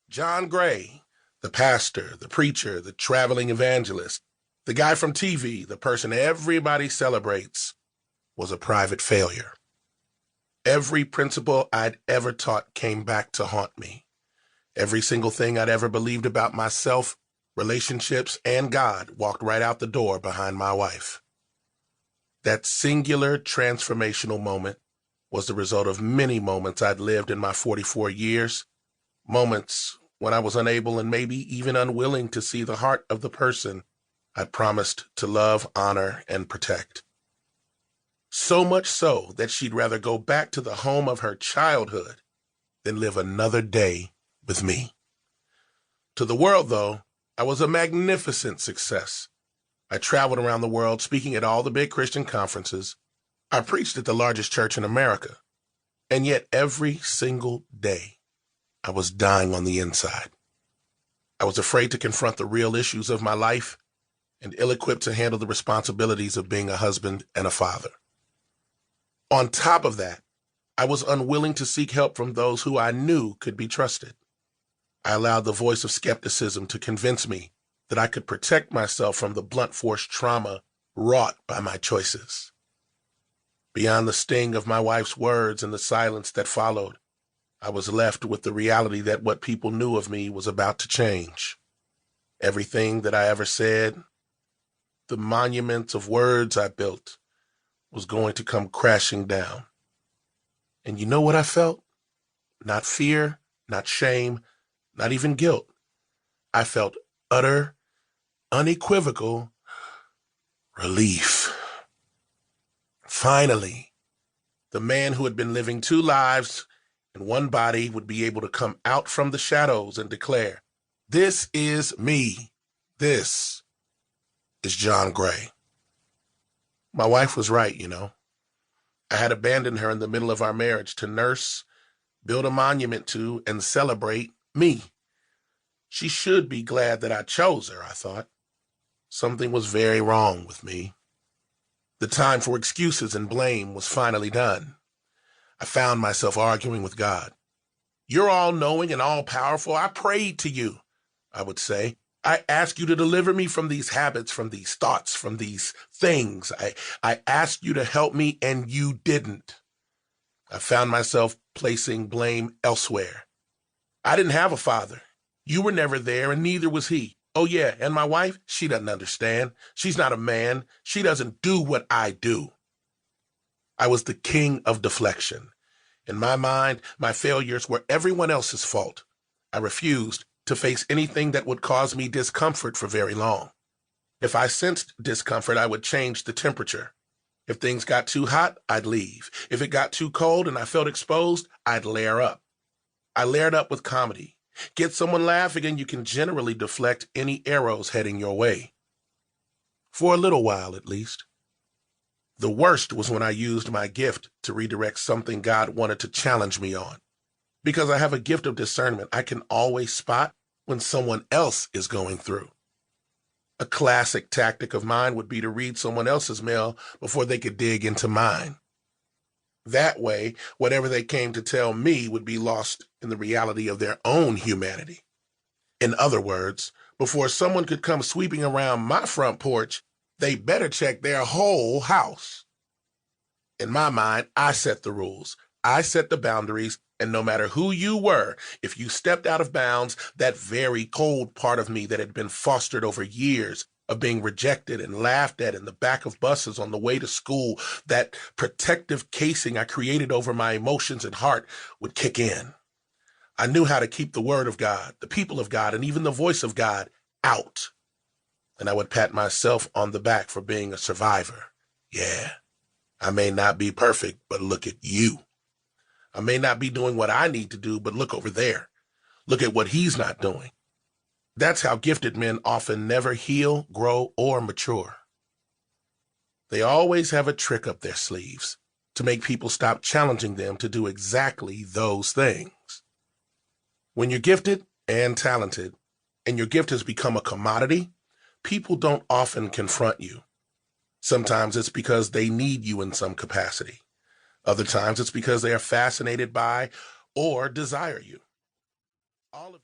John Gray, the pastor, the preacher, the traveling evangelist, the guy from TV, the person everybody celebrates, was a private failure. Every principle I'd ever taught came back to haunt me. Every single thing I'd ever believed about myself, relationships, and God walked right out the door behind my wife. That singular transformational moment was the result of many moments I'd lived in my 44 years, moments when I was unable and maybe even unwilling to see the heart of the person I'd promised to love, honor, and protect. So much so that she'd rather go back to the home of her childhood than live another day with me. To the world, though, I was a magnificent success. I traveled around the world speaking at all the big Christian conferences. I preached at the largest church in America. And yet every single day, I was dying on the inside. I was afraid to confront the real issues of my life and ill-equipped to handle the responsibilities of being a husband and a father. On top of that, I was unwilling to seek help from those who I knew could be trusted. I allowed the voice of skepticism to convince me that I could protect myself from the blunt force trauma wrought by my choices. Beyond the sting of my wife's words and the silence that followed, I was left with the reality that what people knew of me was about to change. Everything that I ever said, the monument of words I built, was going to come crashing down. And you know what I felt? Not fear, not shame, not even guilt. I felt utter, unequivocal relief. Finally, the man who had been living two lives in one body would be able to come out from the shadows and declare, "This is me. This is John Gray." My wife was right, you know. I had abandoned her in the middle of our marriage to nurse, build a monument to, and celebrate me. She should be glad that I chose her, I thought. Something was very wrong with me. The time for excuses and blame was finally done. I found myself arguing with God. "You're all-knowing and all-powerful. I prayed to you," I would say. "I asked you to deliver me from these habits, from these thoughts, from these things. I asked you to help me, and you didn't." I found myself placing blame elsewhere. "I didn't have a father. You were never there, and neither was he. Oh yeah, and my wife, she doesn't understand. She's not a man. She doesn't do what I do." I was the king of deflection. In my mind, my failures were everyone else's fault. I refused to face anything that would cause me discomfort for very long. If I sensed discomfort, I would change the temperature. If things got too hot, I'd leave. If it got too cold and I felt exposed, I'd layer up. I layered up with comedy. Get someone laughing and you can generally deflect any arrows heading your way. For a little while, at least. The worst was when I used my gift to redirect something God wanted to challenge me on. Because I have a gift of discernment, I can always spot when someone else is going through. A classic tactic of mine would be to read someone else's mail before they could dig into mine. That way, whatever they came to tell me would be lost in the reality of their own humanity. In other words, before someone could come sweeping around my front porch, they better check their whole house. In my mind, I set the rules. I set the boundaries, and no matter who you were, if you stepped out of bounds, that very cold part of me that had been fostered over years of being rejected and laughed at in the back of buses on the way to school, that protective casing I created over my emotions and heart would kick in. I knew how to keep the word of God, the people of God, and even the voice of God out. And I would pat myself on the back for being a survivor. Yeah, I may not be perfect, but look at you. I may not be doing what I need to do, but look over there. Look at what he's not doing. That's how gifted men often never heal, grow, or mature. They always have a trick up their sleeves to make people stop challenging them to do exactly those things. When you're gifted and talented, and your gift has become a commodity, people don't often confront you. Sometimes it's because they need you in some capacity. Other times it's because they are fascinated by or desire you. All of